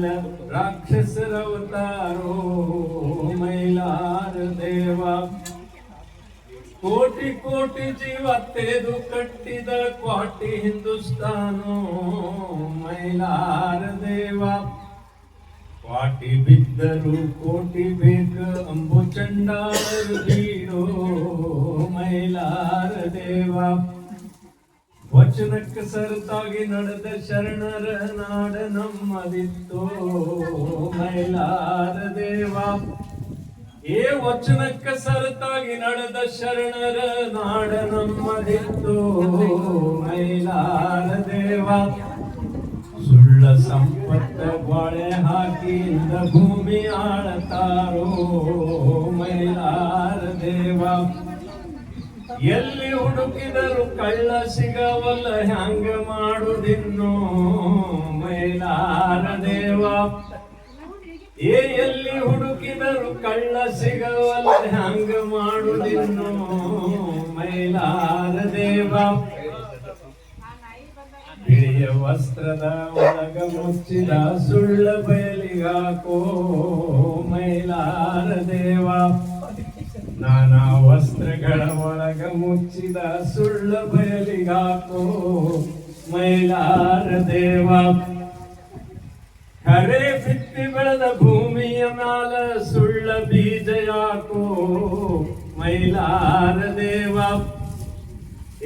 ಮ್ಯಾಲ ರಾಕ್ಷಸರವತಾರೋ ಮೈಲಾರ ದೇವ. ಕೋಟಿ ಕೋಟಿ ಜೀವ ತೆರೆದು ಕಟ್ಟಿದ ಕ್ವಾಟಿ ಹಿಂದುಸ್ತಾನೋ ಮೈಲಾರ ದೇವ. ಕ್ವಾಟಿ ಬಿದ್ದರು ಕೋಟಿ ಬೇಕ ಅಂಬು ಚಂಡಾಲರು ಬೀಡೋ ಮೈಲಾರ ದೇವ. ವಚನಕ್ಕೆ ಸರತಾಗಿ ನಡೆದ ಶರಣರ ನಾಡ ನಮ್ಮದಿತ್ತೋ ಮೈಲಾರ ದೇವ. ಏ ವಚನಕ್ಕೆ ಸರತಾಗಿ ನಡೆದ ಶರಣರ ನಾಡ ನಮ್ಮದಿತ್ತೋ ಮೈಲಾರ ದೇವ. ಸುಳ್ಳ ಸಂಪತ್ತ ಬಾಳೆ ಹಾಕಿಯಿಂದ ಭೂಮಿ ಆಳತಾರೋ ಮೈಲಾರ ದೇವ. ಎಲ್ಲಿ ಹುಡುಕಿದರು ಕಳ್ಳ ಸಿಗವಲ್ಲ ಹ್ಯಾಂಗ ಮಾಡುದಿನ್ನೋ ಮೈಲಾರ ದೇವ. ಏ ಎಲ್ಲಿ ಹುಡುಕಿದರು ಕಳ್ಳ ಸಿಗವಲ್ಲ ಹ್ಯಾಂಗ ಮಾಡುದಿನ್ನೋ ಮೈಲಾರ ದೇವ. ಬಿಳಿಯ ವಸ್ತ್ರದ ಒಳಗ ಮುಚ್ಚಿದ ಸುಳ್ಳ ಬಯಲಿಗಾಕೋ ಮೈಲಾರ ದೇವ. ನಾನಾ ವಸ್ತ್ರಗಳ ಒಳಗ ಮುಚ್ಚಿದ ಸುಳ್ಳ ಬಯಲಿಗಾಕೋ ಮೈಲಾರ ದೇವ. ಖರೆ ಬಿತ್ತಿ ಬೆಳೆದ ಭೂಮಿಯ ಮ್ಯಾಲ ಸುಳ್ಳ ಬೀಜ ಯಾಕೋ ಮೈಲಾರ ದೇವ.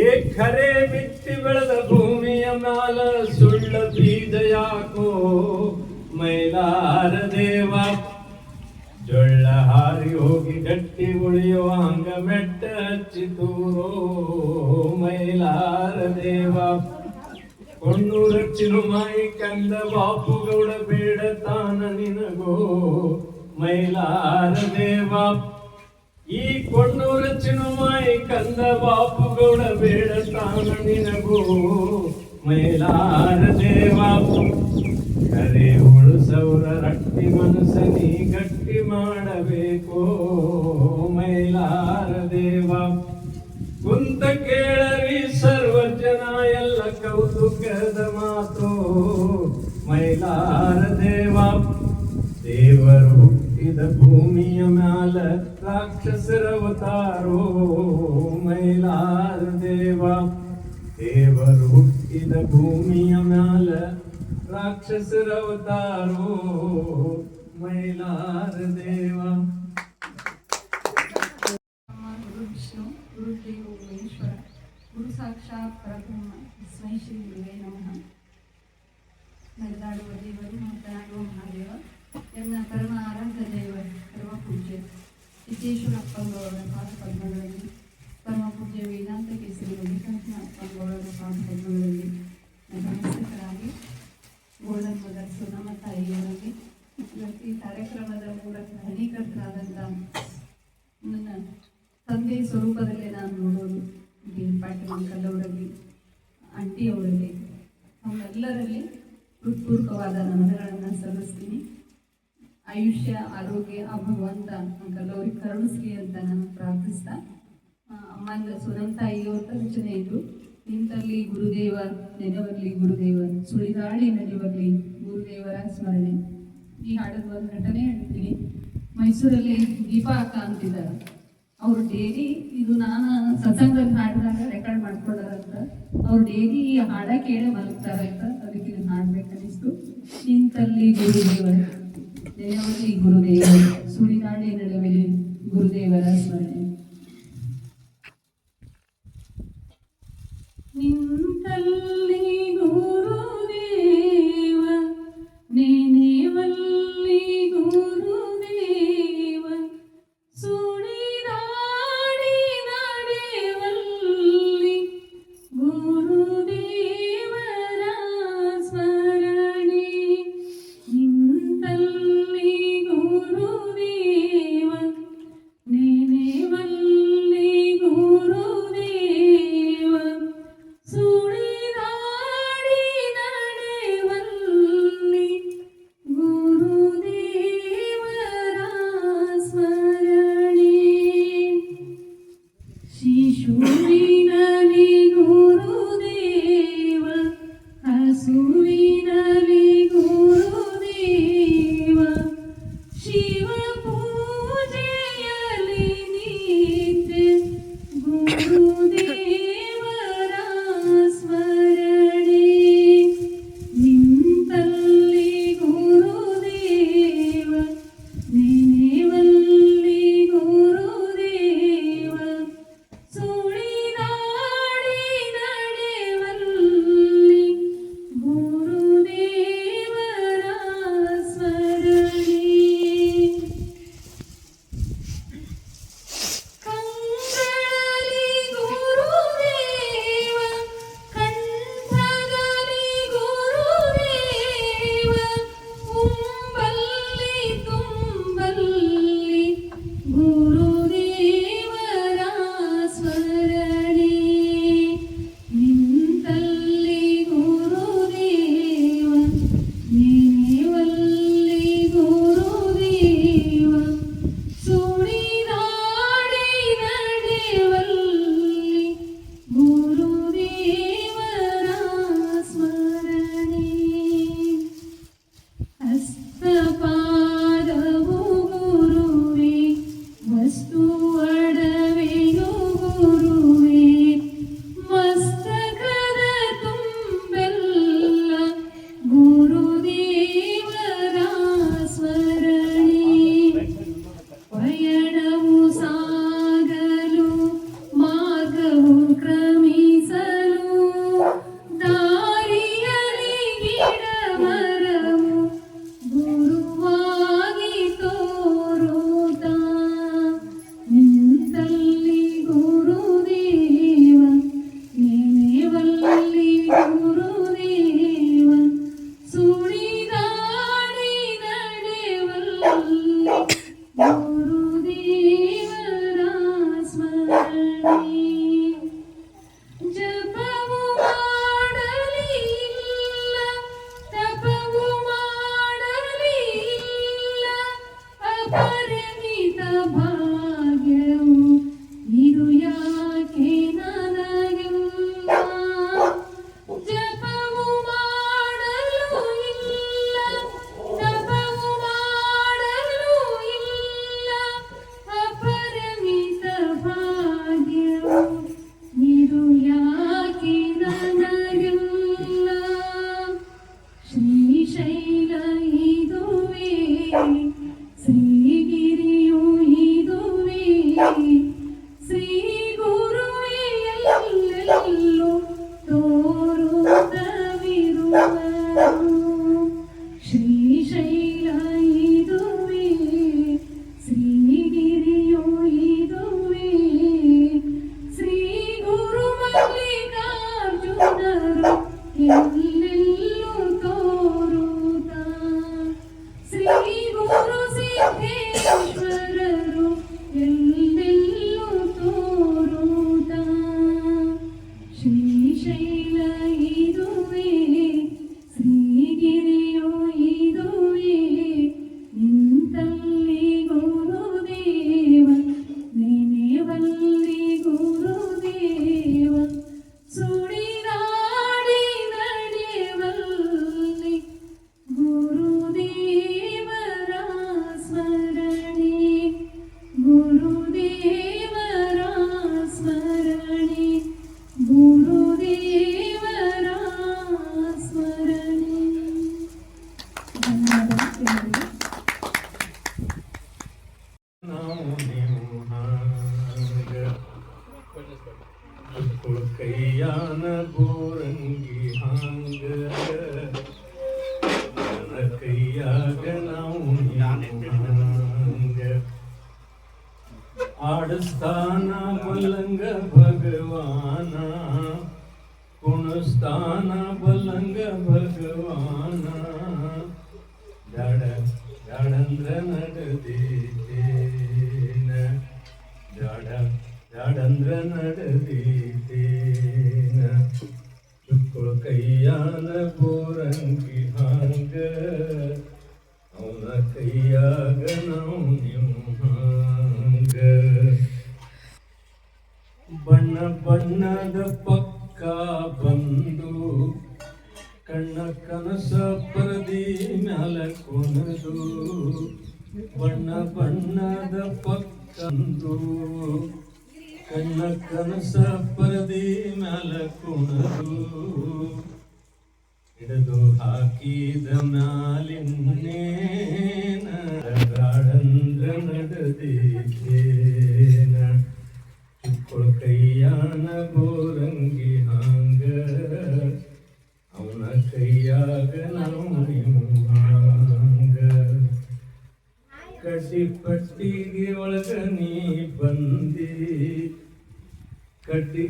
ಏ ಖರೆ ಬಿತ್ತಿ ಬೆಳೆದ ಭೂಮಿಯ ಮ್ಯಾಲ ಸುಳ್ಳ ಬೀಜ ಯಾಕೋ ಮೈಲಾರ ದೇವ. ಜೊಳ್ಳ ಹಾರಿ ಹೋಗಿ ಗಟ್ಟಿ ಉಳಿಯೋ ಹಂಗ ಮೆಟ್ಟ ಹಚ್ಚಿತೂರೋ ಮೈಲಾರ ದೇವ. ಕೊಣ್ಣೂರ ಚಿರುಮಾಯಿ ಕಂದ ಬಾಪುಗೌಡ ಬೇಡ ತಾನ ನಿನಗೋ ಮೈಲಾರ ದೇವ. ಈ ಕೊಣ್ಣೂರ ಚಿರುಮಾಯಿ ಕಂದ ಬಾಪುಗೌಡ ಬೇಡ ತಾನ ನಿನಗೋ ಮೈಲಾರ ದೇವ. ಕರೆ ಉಳಿಸೌರ ರಟ್ಟಿ ಮನಸ್ಸನಿ ಗಟ್ಟಿ ಮಾಡಬೇಕೋ ಮೈಲಾರ ದೇವ. ಕುಂತ ಕೇಳರಿ ಸರ್ವ ಜನ ಎಲ್ಲ ಕೌತುಕದ ಮಾತು ಮೈಲಾರ ದೇವ. ದೇವರು ಹುಟ್ಟಿದ ಭೂಮಿಯ ಮ್ಯಾಲ ರಾಕ್ಷಸರವತಾರೋ ಮೈಲಾರ ದೇವ. ದೇವರು ಹುಟ್ಟಿದ ಭೂಮಿಯ ಮ್ಯಾಲ ರಾಕ್ಷಸರವತಾರೋ ಮೈಲಾರ ದೇವ. ಗುರು ವಿಷ್ಣು ಗುರುದೇವೋ ಮಹೇಶ್ವರ ಗುರು ಸಾಕ್ಷಾತ್ ಪರಬ್ರಹ್ಮ ತಸ್ಮೈ ಶ್ರೀ ಗುರುವೇ ನಮಃ. ನಡೆದಾಡುವ ದೇವರು ಮಾತನಾಡುವ ಮಹಾದೇವ. ಎನ್ನ ಪರಮ ಆರಾಧ್ಯ ದೇವ ಪರಮ ಪೂಜ್ಯ ಸಿದ್ದೇಶ್ವರಪ್ಪನವರ ಪಾದಪದ್ಮಗಳಲ್ಲಿ, ಪರಮ ಪೂಜ್ಯ ವೇದಾಂತ ಕೇಸರಿ ಮಲ್ಲಿಕಾರ್ಜುನ ಅಪ್ಪನವರ ಪಾದಪದ್ಮಗಳಲ್ಲಿ ನಮಸ್ಕರಾಗಿ ಗೋಲ್ಡನ್ ಮದರ್ ಸುನಮ್ಮ ತಾಯಿಯವರಿಗೆ ಈ ಕಾರ್ಯಕ್ರಮದ ಮೂಲಕ ಹಣೀಕರ್ತರಾದಂಥ ನನ್ನ ತಂದೆ ಸ್ವರೂಪದಲ್ಲೇ ನಾನು ನೋಡೋದು ಡಿ ಪಾಟೀಲ್ ಅಂಕಲ್ ಅವರಲ್ಲಿ, ಆಂಟಿ ಅವರಲ್ಲಿ, ಅವರೆಲ್ಲರಲ್ಲಿ ಹೃತ್ಪೂರ್ವಕವಾದ ನಮನಗಳನ್ನು ಸಲ್ಲಿಸ್ತೀನಿ. ಆಯುಷ್ಯ ಆರೋಗ್ಯ ಆ ಭಗವಂತ ಅಂಕಲ್ ಅವ್ರಿಗೆ ಕರುಣಿಸ್ಲಿ ಅಂತ ನಾನು ಪ್ರಾರ್ಥಿಸ್ತಾ, ಅಮ್ಮಂದ ಸುನಮ್ ತಾಯಿಯವ್ರ ರಚನೆ ಇದ್ದು, ನಿಂತಲ್ಲಿ ಗುರುದೇವ ನೆನವರ್ಲಿ ಗುರುದೇವ, ಸುಳಿದಾಳಿ ನಡೆಯುವಲ್ಲಿ ಗುರುದೇವರ ಸ್ಮರಣೆ. ಈ ಹಾಡದ ಒಂದು ನಟನೆ ಹೇಳ್ತೀನಿ. ಮೈಸೂರಲ್ಲಿ ದೀಪಾ ಅಕ್ಕ ಅಂತಿದ್ದಾರೆ. ಅವ್ರು ಡೈಲಿ ಇದು ನಾನು ಸತ್ಸಂಗದಲ್ಲಿ ಹಾಡಿದಾಗ ರೆಕಾರ್ಡ್ ಮಾಡ್ಕೊಂಡಾರಂತ. ಅವ್ರು ಡೈಲಿ ಈ ಹಾಡ ಕೇಳೇ ಮಲಗ್ತಾರಂತ. ಅದಕ್ಕೆ ಇದನ್ನು ಹಾಡ್ಬೇಕನ್ನಿಸ್ತು. ನಿಂತಲ್ಲಿ ಗುರುದೇವ ನೆನವಲ್ಲಿ ಗುರುದೇವ, ಸುಳಿದಾಳಿ ನಡೆಯುವಲ್ಲಿ ಗುರುದೇವರ ಸ್ಮರಣೆ. ನಿಂತಲ್ಲಿ ಗುರುದೇವ ನೆನೆವಲ್ಲಿ ಗುರುದೇವ, ಸುಳಿದಾಡಿ ನಡೆವಲ್ಲಿ ಗುರುದೇವರ ಸ್ಮರಣೆ. ನಿಂತಲ್ಲಿ ಗುರುದೇವ ನೆನೆವಲ್ಲಿ ಪಾದವು ಗುರುವೇ, ವಸ್ತು ಒಡವೆಯು ಗುರುವೇ, ಮಸ್ತಕದ ತುಂಬೆಲ್ಲ ಗುರುದೇವರ ಸ್ಮರಣೆ. ಪಯಣವು ಸಾಗಲು ಮಾರ್ಗವು ಕ್ರಮಿಸಲು ದಾರಿಯಲ್ಲಿ ಗಿಡಮರವು ಗುರುವಾಗಿ ತೋರುತ್ತ ನಿಂತಲ್ಲಿ ಗುರುದೇವ, ನೆನೆವಲ್ಲಿ ಗುರುದೇವ, ಸುಳಿದಾಡಿ ನಡೆವಲ್ಲಿ ಗುರುದೇವರ ಸ್ಮರಣೆ. ಜಪವು ಮಾಡಲಿಲ್ಲ, ತಪವು ಮಾಡಲಿಲ್ಲ, ಅಪರಿಮಿತ ಭಾಗ್ಯವು ಇದು ಯಾಕೆ ನನಗಿಲ್ಲ. ಜಪವು ಮಾಡಲು ಇಲ್ಲ, ತಪವು ಮಾಡಲು ಇಲ್ಲ, ಅಪರಿಮಿತ ಭಾಗ್ಯವು ಇದು ಯಾಕೆ ನನಗಿಲ್ಲ. ಶ್ರೀಶೈಲ ಇದುವೇ, ಶ್ರೀಗಿರಿಯು ಇದುವೇ, ಶ್ರೀ ಗುರುವೇ ಎಲ್ಲೆಲ್ಲೂ ತೋರುತ್ತವಿರುವರು. ಶ್ರೀಶೈಲ ಇದುವೇ, ಶ್ರೀಗಿರಿಯು ಇದುವೇ, ಶ್ರೀ ಗುರು ಮಲ್ಲಿಕಾರ್ಜುನರು ಎಲ್ಲೆಲ್ಲೂ ತೋರುತ್ತ, ಶ್ರೀ ಗುರು ಸಿದ್ದೇಶ್ವರರು ಎಲ್ಲೆಲ್ಲೂ ತೋರುತ್ತ. ಶ್ರೀಶೈಲ ಇದುವೇ, ಶ್ರೀಗಿರಿಯು ಇದುವೇ, ನಿಂತಲ್ಲಿ ಗುರುದೇವ, ನೆನೆವಲ್ಲಿ ಗುರುದೇವ, ಸುಳಿದಾಡಿ ನಡೆವಲ್ಲಿ ಗುರುದೇವರ ಸ್ಮರಣೆ. ಗುರುದೇವರ ಸ್ಮರಣೆ, ಗುರುದೇವರ ಸ್ಮರಣೆ. ಧನ್ಯವಾದ. ನಾವು ನೀವು ಹಾಂಗ ಮಕ್ಕಳು ಕೈಯಾನ ಬೋರಂಗಿ ಹಾಂಗ ನನ್ನ ಕೈಯಾಗ ನಾವು ಹಾಂಗ ಆಡಸ್ತಾನ ಬಲ್ಲಂಗ ಭಗವಾನ, ಕುಣಸ್ತಾನ ಬಲ್ಲಂಗ ಭಗವಾನ, ಜಾಡಂದ್ರ ನಡೆದೀತೇನ, ಜಾಡಂದ್ರ ನಡೆದೀತೇನ, ಚುಕ್ಕಳು ಕೈಯಾನ ಬೋರಂಗಿ ಹಾಂಗ ಅವನ ಕೈಯಾಗ ನಾವು ನೀವು ಹಾಂಗ. ಬಣ್ಣ ಬಣ್ಣದ ಪಕ್ಕ ಬಂದು ಕಣ್ಣ ಕನಸ ಪರದಿ ಮ್ಯಾಲ ಕೊನದು, ಬಣ್ಣ ಬಣ್ಣದ ಪಕ್ಕಂದು ಕಣ್ಣ ಕನಸ ಪರದಿ ಮ್ಯಾಲ ಕೊನದು, ಹಿಡಿದು ಹಾಕಿದ ಮ್ಯಾಲಿನ್ನೇನ ಗಾಡಂದ್ರ ನಡೆದೀತೇನ, ಚುಕ್ಕಳು ಕೈಯಾನ ಬೋರಂಗಿ ಹಾಂಗ ಅವನ ಕೈಯಾಗ ನಾವು ನೀವು ಹಾಂಗ. ಕಡ್ಡಿ ಪಟ್ಟಿಗೆ ಒಳಗ ನೀ ಬಂದಿ, ಕಡ್ಡಿ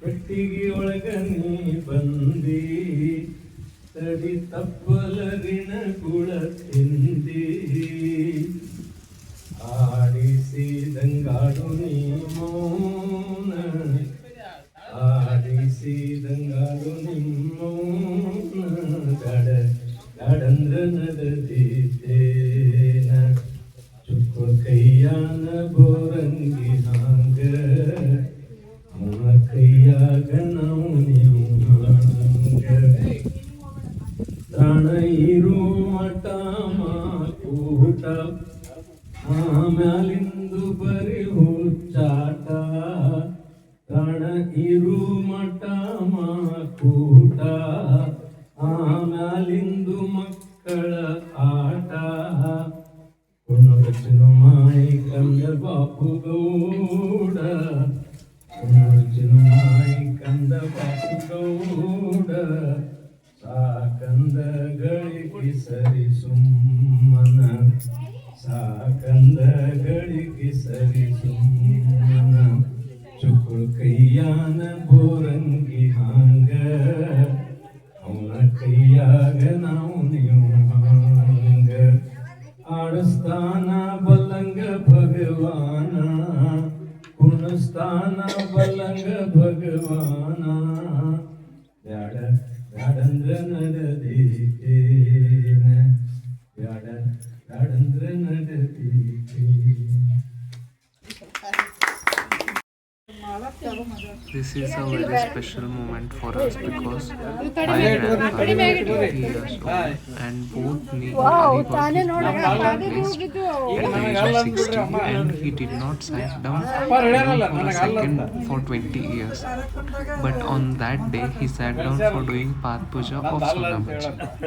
ಪಟ್ಟಿಗೆ ಒಳಗ ನೀ ಬಂದಿ, ತಡಿ ತಪ್ಪಲರಿನ ಕುಳ ತಿಂದಿ, ಆಡಿಸಿದಂಗಾಡು ನೀ ಮೌನ, ಆಡಿಸಿದಂಗಾಡು ನಿಮ್ಮೌನ, ಗಾಡಂದ್ರ ನಡೆದೀತೇನ, ಚುಕ್ಕಳು ಕೈಯಾನ ಬೋರಂಗಿ ಹಾಂಗ ಅವನ ಕೈಯಾಗ ನಾವು ನೀವು ಹಾಂಗ. ಪ್ರಾಣ ಇರು ಮಠ ಆಮ್ಯಾಲಿಂದು ಬರಿ ಹುಚ್ಚಾಟ ಪ್ರಾಣ ಇರು ಮಠ ಮಾಕೂಟ ಆಮ್ಯಾಲಿಂದು ಮಕ್ಕಳ ಆಟ ಕುಣಬಚ್ಚಿನ ಮಾಯಿ ಕಂದ ಬಾಪು ಗೌಡ ಕುಣಬಚ್ಚಿನ ಮಾಯಿ ಕಂದ ಬಾಪು ಗೌಡ ಸಾಕಂದ ಗಳಿಗೆ ಸರಿ ಸುಮ್ಮನ ಸಾಕಂದ ಗಳಿಗೆ ಸರಿ ಸುಮ್ಮನ ಚುಕ್ಕಳು ಕೈಯಾನ ಬೋರಂಗಿ ಹಾಂಗ ಅವನ ಕೈಯಾಗ ನಾವು ನೀವು ಹಾಂಗ ಆಡಸ್ತಾನ ಬಲ್ಲಂಗ ಭಗವಾನ ಕುಣಸ್ತಾನ ಬಲ್ಲಂಗ ಭಗವಾನ ಬ್ಯಾಡ ಬ್ಯಾಡಂದ್ರ ನಡದೀತೇನ ಬ್ಯಾಡ ಬ್ಯಾಡಂದ್ರ ನಡದೀತೇನ. This is a very special moment for us because my grandfather is 80 years old and both me and Hari got his blood replaced at the age of 60 and he did not sit down even for a second for 20 years. But on that day he sat down for doing Path Puja of Sunamachi.